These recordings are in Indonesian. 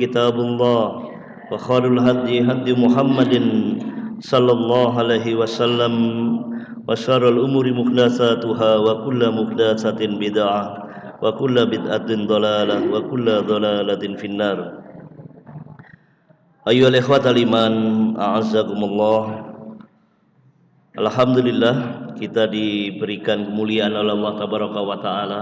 Kitabullah wa khairul hadi hadi Muhammadin sallallahu alaihi wasallam wa syarrul umuri muhdatsatuha wa kullu muhdatsatin bid'ah wa kullu bid'atin dhalalah wa kullu dhalalatin finnar. Ayyuhal ikhwatal iman, a'azzakumullah. Alhamdulillah kita diberikan kemuliaan oleh Allah tabaraka wa taala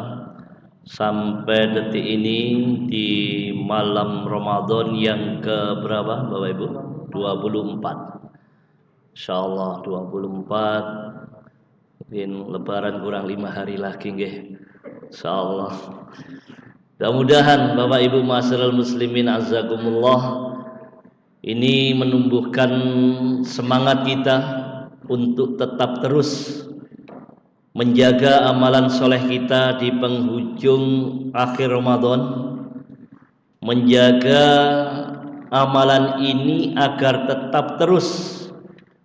sampai detik ini di malam Ramadan yang ke berapa Bapak Ibu? 24. Insyaallah 24. Mungkin lebaran kurang 5 hari lagi nggih. Insyaallah. Mudah-mudahan Bapak Ibu ma'asyiral muslimin azzakumullah, ini menumbuhkan semangat kita untuk tetap terus menjaga amalan soleh kita di penghujung akhir Ramadan, menjaga amalan ini agar tetap terus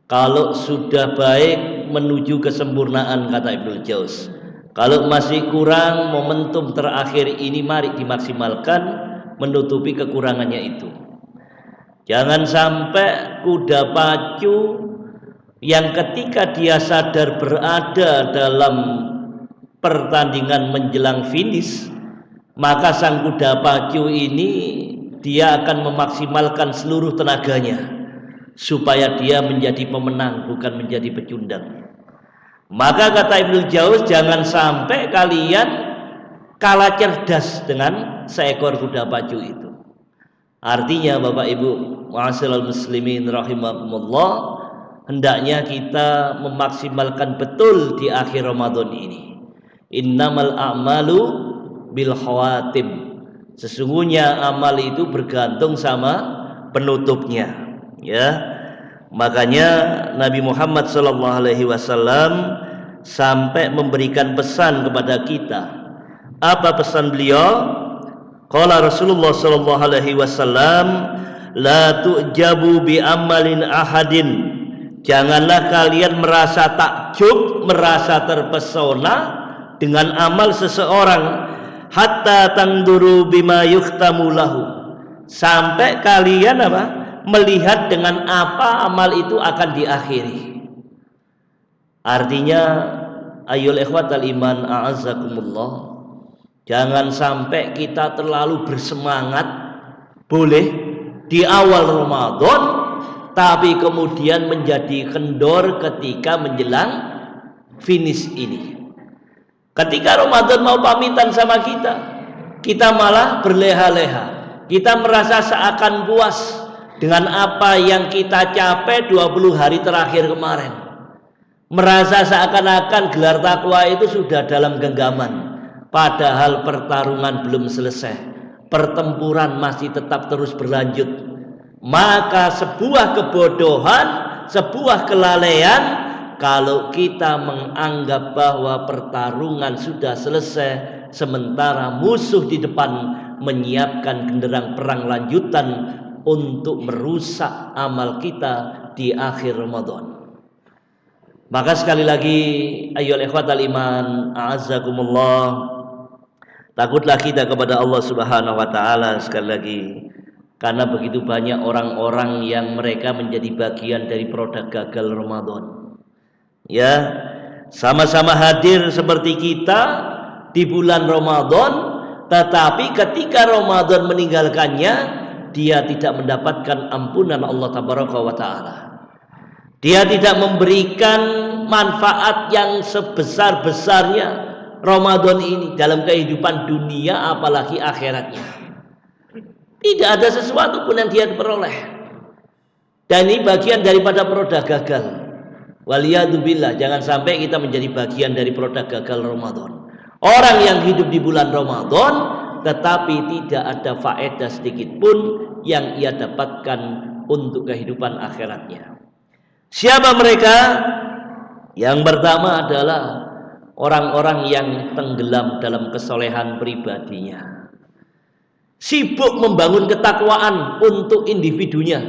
kalau sudah baik menuju kesempurnaan, kata Ibnu Jauz. Kalau masih kurang momentum terakhir ini, mari dimaksimalkan menutupi kekurangannya itu. Jangan sampai kuda pacu yang ketika dia sadar berada dalam pertandingan menjelang finish, maka sang kuda pacu ini dia akan memaksimalkan seluruh tenaganya supaya dia menjadi pemenang, bukan menjadi pecundang. Maka kata Ibnu Jauz, jangan sampai kalian kalah cerdas dengan seekor kuda pacu itu. Artinya Bapak Ibu ma'asyiral muslimin rahimakumullah, hendaknya kita memaksimalkan betul di akhir Ramadan ini. Innamal a'malu bil khawatim. Sesungguhnya amal itu bergantung sama penutupnya, ya. Makanya Nabi Muhammad sallallahu alaihi wasallam sampai memberikan pesan kepada kita. Apa pesan beliau? Qala Rasulullah sallallahu alaihi wasallam, la tu'jabu bi amalin ahadin. Janganlah kalian merasa takjub, merasa terpesona dengan amal seseorang, hatta tangduru bima yukhtamu lahu, sampai kalian melihat dengan apa amal itu akan diakhiri. Artinya ayyul ikhwatal iman a'azzakumullah, jangan sampai kita terlalu bersemangat, boleh di awal Ramadan, tapi kemudian menjadi kendor ketika menjelang finish ini. Ketika Ramadan mau pamitan sama kita malah berleha-leha. Kita merasa seakan puas dengan apa yang kita capai 20 hari terakhir kemarin. Merasa seakan-akan gelar takwa itu sudah dalam genggaman. Padahal pertarungan belum selesai. Pertempuran masih tetap terus berlanjut. Maka sebuah kebodohan, sebuah kelalaian kalau kita menganggap bahwa pertarungan sudah selesai sementara musuh di depan menyiapkan genderang perang lanjutan untuk merusak amal kita di akhir Ramadan. Maka sekali lagi ayyuhal ikhwatal iman a'azzakumullah, takutlah kita kepada Allah Subhanahu wa taala sekali lagi. Karena begitu banyak orang-orang yang mereka menjadi bagian dari produk gagal Ramadan. Ya, sama-sama hadir seperti kita di bulan Ramadan, tetapi ketika Ramadan meninggalkannya, dia tidak mendapatkan ampunan Allah tabaraka wa taala. Dia tidak memberikan manfaat yang sebesar-besarnya Ramadan ini dalam kehidupan dunia apalagi akhiratnya. Tidak ada sesuatu pun yang dia peroleh. Dan ini bagian daripada produk gagal. Waliyadzubillah, jangan sampai kita menjadi bagian dari produk gagal Ramadan. Orang yang hidup di bulan Ramadan tetapi tidak ada faedah sedikit pun yang ia dapatkan untuk kehidupan akhiratnya. Siapa mereka? Yang pertama adalah orang-orang yang tenggelam dalam kesolehan pribadinya. Sibuk membangun ketakwaan untuk individunya,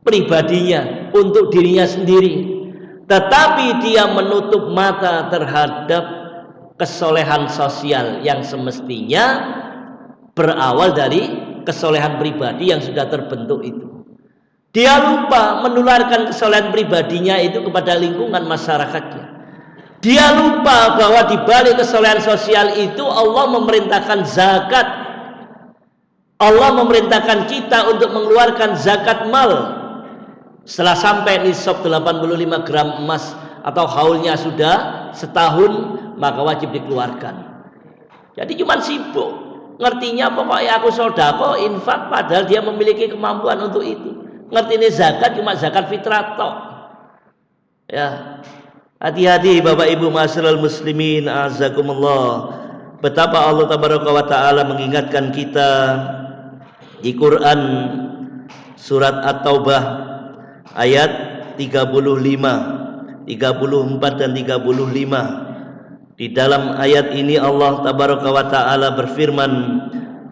pribadinya, untuk dirinya sendiri. Tetapi dia menutup mata terhadap kesolehan sosial yang semestinya berawal dari kesolehan pribadi yang sudah terbentuk itu. Dia lupa menularkan kesolehan pribadinya itu kepada lingkungan masyarakatnya. Dia lupa bahwa di balik kesolehan sosial itu Allah memerintahkan zakat. Allah memerintahkan kita untuk mengeluarkan zakat mal. Setelah sampai nisab 85 gram emas atau haulnya sudah setahun, maka wajib dikeluarkan. Jadi cuma sibuk, ngertinya pokoknya aku sodako, infak, padahal dia memiliki kemampuan untuk itu. Ngerti ini zakat cuma zakat fitrah tok. Ya, hati-hati Bapak Ibu masyarul muslimin azakumullah. Betapa Allah tabaraka wa taala mengingatkan kita di Quran surat At-Taubah ayat 35, 34 dan 35. Di dalam ayat ini Allah tabaraka wa taala berfirman,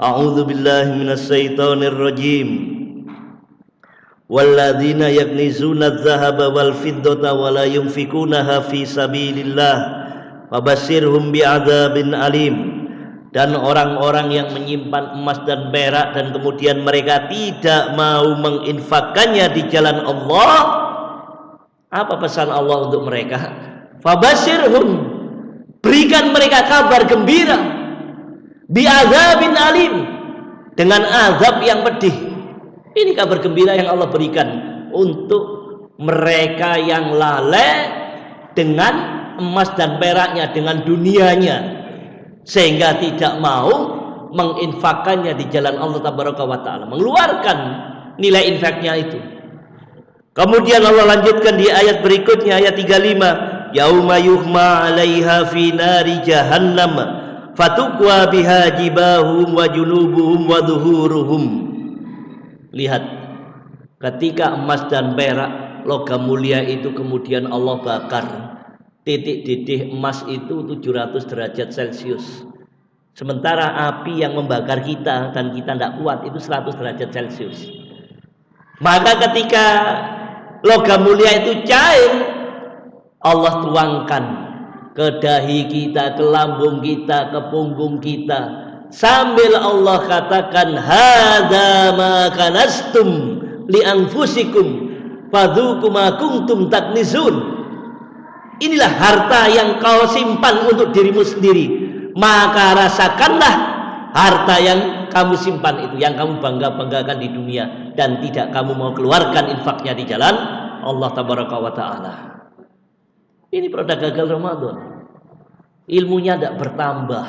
A'udzubillahi minasyaitonir rajim. Walladzina yaknizuna adh-dhahaba wal fiddata wa la yunfikunaha fi sabilillah fabashshirhum bi'adzabin alim. Dan orang-orang yang menyimpan emas dan perak dan kemudian mereka tidak mau menginfakkannya di jalan Allah, apa pesan Allah untuk mereka? Fabashshirhum, berikan mereka kabar gembira, bi'adzabin alim, dengan azab yang pedih. Ini kabar gembira yang Allah berikan untuk mereka yang lalai dengan emas dan peraknya, dengan dunianya, sehingga tidak mau menginfakkannya di jalan Allah tabaraka wa taala, mengeluarkan nilai infaknya itu. Kemudian Allah lanjutkan di ayat berikutnya, ayat 35, yauma yuhma 'alaiha fi nari jahannam fatukwa biha jibahum wa junubuhum wa dhuhuruhum. Lihat, ketika emas dan perak logam mulia itu kemudian Allah bakar, titik didih emas itu 700 derajat Celcius, sementara api yang membakar kita dan kita tidak kuat itu 100 derajat Celcius. Maka ketika logam mulia itu cair, Allah tuangkan ke dahi kita, ke lambung kita, ke punggung kita, sambil Allah katakan, hadza ma kanastum li anfusikum fadzuqu ma kuntum taknizun. Inilah harta yang kau simpan untuk dirimu sendiri, maka rasakanlah harta yang kamu simpan itu, yang kamu bangga-banggakan di dunia dan tidak kamu mau keluarkan infaknya di jalan Allah tabaraka wa taala. Ini produk gagal Ramadan. Ilmunya tidak bertambah.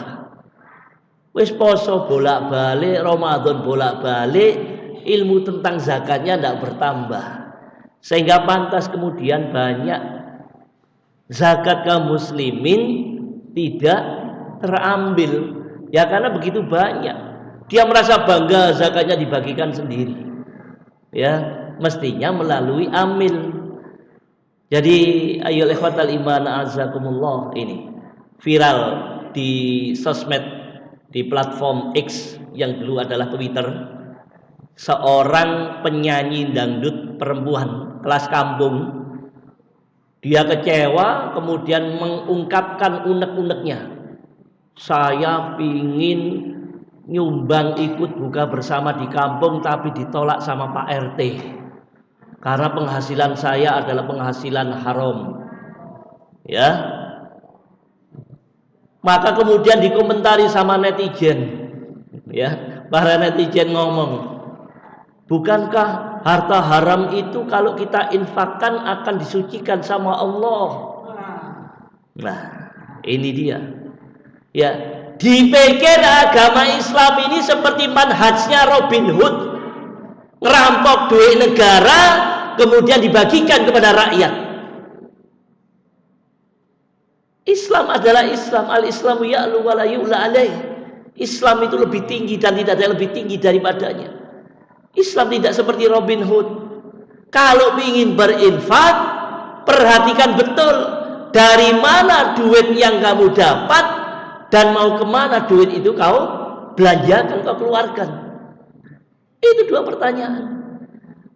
Wis poso bolak-balik, Ramadan bolak-balik, ilmu tentang zakatnya tidak bertambah. Sehingga pantas kemudian banyak zakat kaum muslimin tidak terambil. Ya karena begitu banyak. Dia merasa bangga zakatnya dibagikan sendiri. Ya, mestinya melalui amil. Jadi ayo ikhwatal iman azakumullah, ini viral di sosmed, di platform X yang dulu adalah Twitter. Seorang penyanyi dangdut perempuan kelas kampung, dia kecewa kemudian mengungkapkan unek-uneknya, saya pingin nyumbang ikut buka bersama di kampung tapi ditolak sama Pak RT karena penghasilan saya adalah penghasilan haram. Ya, maka kemudian dikomentari sama netizen, ya, para netizen ngomong, bukankah harta haram itu kalau kita infakkan akan disucikan sama Allah? Nah, ini dia. Ya, dipikir agama Islam ini seperti manhajnya Robin Hood, ngerampok duit negara kemudian dibagikan kepada rakyat. Islam adalah Islam, al-Islamu ya'lu wa la yu'la alaih. Islam itu lebih tinggi dan tidak ada yang lebih tinggi daripadanya. Islam tidak seperti Robin Hood. Kalau ingin berinfak, perhatikan betul dari mana duit yang kamu dapat dan mau kemana duit itu kau belanjakan, kau keluarkan. Itu dua pertanyaan.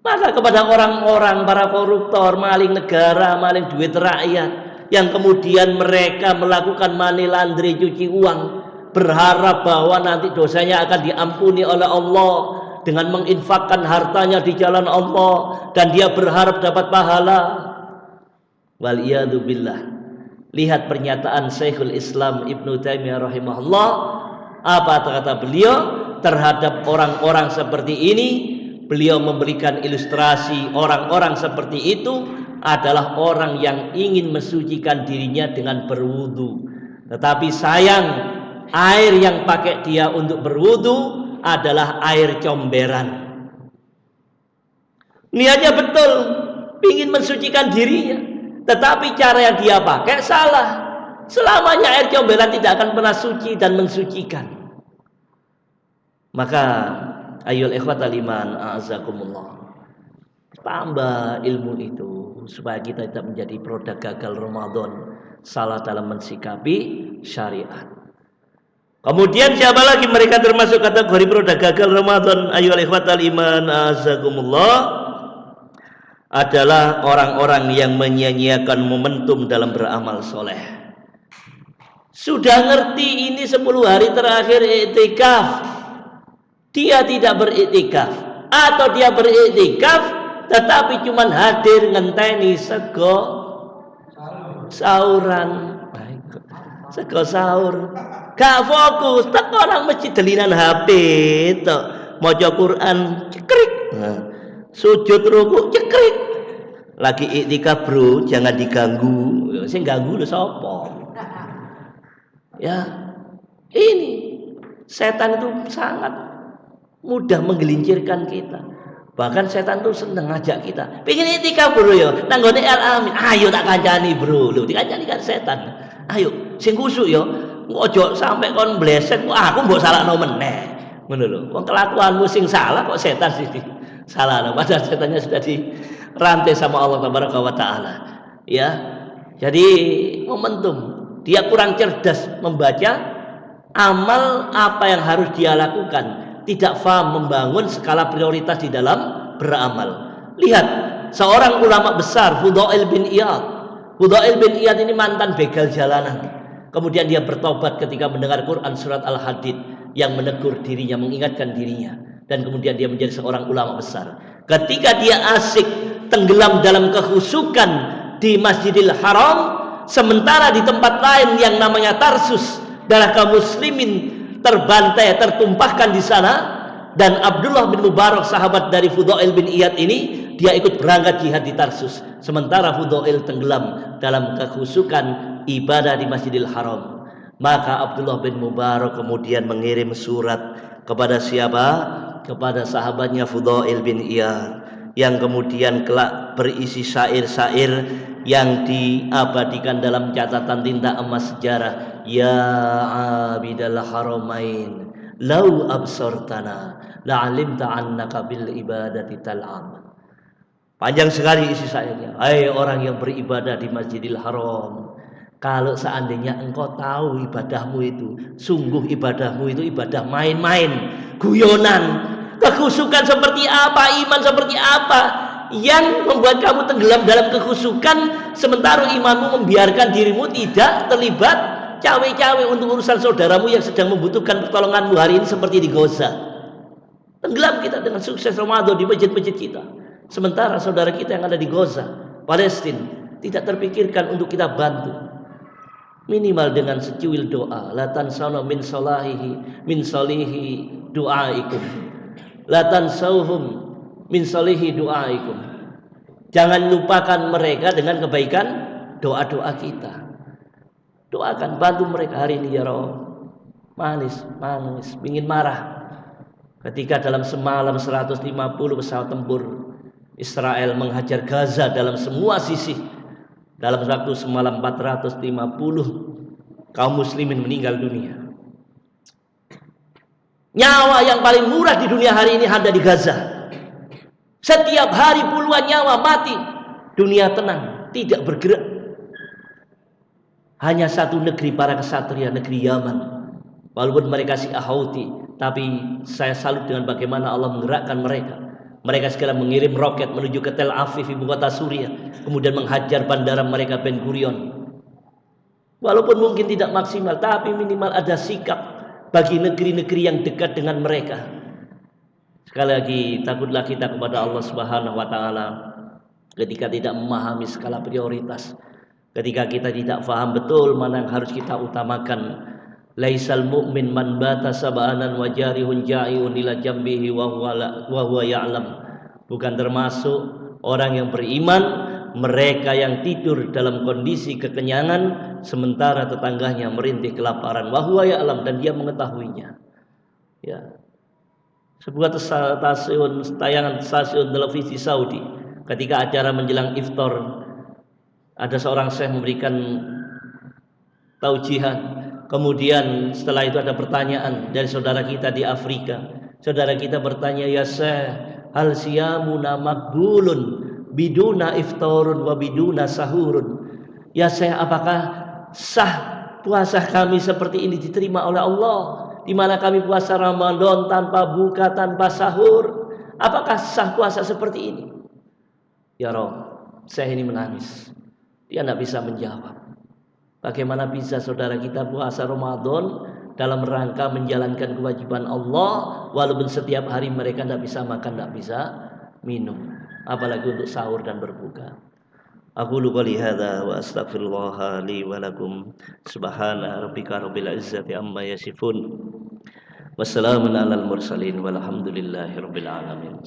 Maka kepada orang-orang, para koruptor, maling negara, maling duit rakyat, yang kemudian mereka melakukan money laundry, cuci uang, berharap bahwa nanti dosanya akan diampuni oleh Allah dengan menginfakkan hartanya di jalan Allah, dan dia berharap dapat pahala. Waliyadu billah. Lihat pernyataan Syekhul Islam Ibnu Taimiyah rahimahullah. Apa kata beliau terhadap orang-orang seperti ini? Beliau memberikan ilustrasi orang-orang seperti itu adalah orang yang ingin mensucikan dirinya dengan berwudu, tetapi sayang air yang pakai dia untuk berwudu adalah air comberan. Niatnya betul, ingin mensucikan dirinya, tetapi cara yang dia pakai salah. Selamanya air comberan tidak akan pernah suci dan mensucikan. Maka ayyul ikhwatal iman a'azakumullah, tambah ilmu itu supaya kita tidak menjadi produk gagal Ramadan, salah dalam mensikapi syariat. Kemudian siapa lagi mereka termasuk kategori produk gagal Ramadan? Ayyuhal ikhwatal iman a'azakumullah, adalah orang-orang yang menyia-nyiakan momentum dalam beramal soleh. Sudah ngerti ini 10 hari terakhir iktikaf, dia tidak beriktikaf, atau dia beriktikaf tetapi cuman hadir ngenteni sego sauran, sego sahur, gak fokus, tak orang masjid delinan HP tok, maca Quran cekrik, sujud ruku cekrik. Lagi iktikaf bro, jangan diganggu. Sing ganggu lho sapa? Ya, ini setan itu sangat mudah menggelincirkan kita. Bahkan setan tuh seneng ngajak kita, pengen iktikaf bro ya, nanggone Al-Amin. Ayo tak kancani bro, lho dikancani kan setan. Ayo sing kusuk ya, ojo sampai kon bleset kok aku mbok salahno meneh. Ngono lho. Wong kelakuanmu sing salah kok setan sih salahno, padahal setannya sudah dirantai sama Allah Tabaraka wa taala. Ya. Jadi momentum, dia kurang cerdas membaca amal apa yang harus dia lakukan, tidak paham membangun skala prioritas di dalam beramal. Lihat seorang ulama besar, Fudail bin Iyad. Fudail bin Iyad ini mantan begal jalanan. Kemudian dia bertobat ketika mendengar Quran surat Al-Hadid yang menegur dirinya, mengingatkan dirinya, dan kemudian dia menjadi seorang ulama besar. Ketika dia asik tenggelam dalam kekhusyukan di Masjidil Haram, sementara di tempat lain yang namanya Tarsus darah kaum muslimin terbantai, tertumpahkan di sana, dan Abdullah bin Mubarak sahabat dari Fudail bin Iyad ini dia ikut berangkat jihad di Tarsus, sementara Fudail tenggelam dalam kekhusyukan ibadah di Masjidil Haram. Maka Abdullah bin Mubarak kemudian mengirim surat kepada siapa? Kepada sahabatnya Fudail bin Iyad, yang kemudian kelak berisi syair-syair yang diabadikan dalam catatan tinta emas sejarah. Ya abidal haramain lau absartana la'alimta annaka bil ibadati tal'am. Panjang sekali isi syairnya. Hai orang yang beribadah di Masjidil Haram, kalau seandainya engkau tahu ibadahmu itu, sungguh ibadahmu itu ibadah main-main, guyonan. Kekhusyukan seperti apa, iman seperti apa yang membuat kamu tenggelam dalam kekhusyukan, sementara imanmu membiarkan dirimu tidak terlibat cawe-cawe untuk urusan saudaramu yang sedang membutuhkan pertolonganmu hari ini seperti di Gaza. Tenggelam kita dengan sukses Ramadan di masjid-masjid kita, sementara saudara kita yang ada di Gaza, Palestina, tidak terpikirkan untuk kita bantu. Minimal dengan secuil doa, la tansawna min salihi du'aikum, la tansawhum min salihi du'aikum. Jangan lupakan mereka dengan kebaikan doa-doa kita. Doakan, bantu mereka hari ini ya Rabb. Manis, ingin marah ketika dalam semalam 150 pesawat tempur Israel menghajar Gaza dalam semua sisi. Dalam waktu semalam 450 kaum muslimin meninggal dunia. Nyawa yang paling murah di dunia hari ini ada di Gaza. Setiap hari puluhan nyawa mati. Dunia tenang, tidak bergerak. Hanya satu negeri para kesatria, negeri Yaman. Walaupun mereka Syiah Houthi, tapi saya salut dengan bagaimana Allah menggerakkan mereka. Mereka segera mengirim roket menuju ke Tel Aviv, ibu kota Suriah, kemudian menghajar bandara mereka Ben Gurion. Walaupun mungkin tidak maksimal, tapi minimal ada sikap, bagi negeri-negeri yang dekat dengan mereka. Sekali lagi, takutlah kita kepada Allah Subhanahu wa taala ketika tidak memahami skala prioritas. Ketika kita tidak faham betul mana yang harus kita utamakan. Laisal mu'min man bata sab'anan wa jarihun ja'iun ila jambihi wa huwa ya'lam. Bukan termasuk orang yang beriman mereka yang tidur dalam kondisi kekenyangan sementara tetangganya merintih kelaparan, wa huwa ya'lam, dan dia mengetahuinya. Ya. Sebuah tayangan stasiun televisi Saudi, ketika acara menjelang iftar, ada seorang syekh memberikan taujihan. Kemudian setelah itu ada pertanyaan dari saudara kita di Afrika. Saudara kita bertanya, ya syekh, hal siyamuna makbulun biduna iftarun wa biduna sahurun. Ya syekh, apakah sah puasa kami seperti ini diterima oleh Allah, di mana kami puasa Ramadan tanpa buka, tanpa sahur? Apakah sah puasa seperti ini? Ya Rob, saya ini menangis. Dia tidak bisa menjawab. Bagaimana bisa saudara kita puasa Ramadan dalam rangka menjalankan kewajiban Allah, walaupun setiap hari mereka tidak bisa makan, tidak bisa minum, apalagi untuk sahur dan berbuka. Aqulu qouli hadza wa astaghfirullah li wa lakum. Subhana rabbika rabbil izzati amma yasifun. Wassalamun alal mursalin walhamdulillahi rabbil alamin.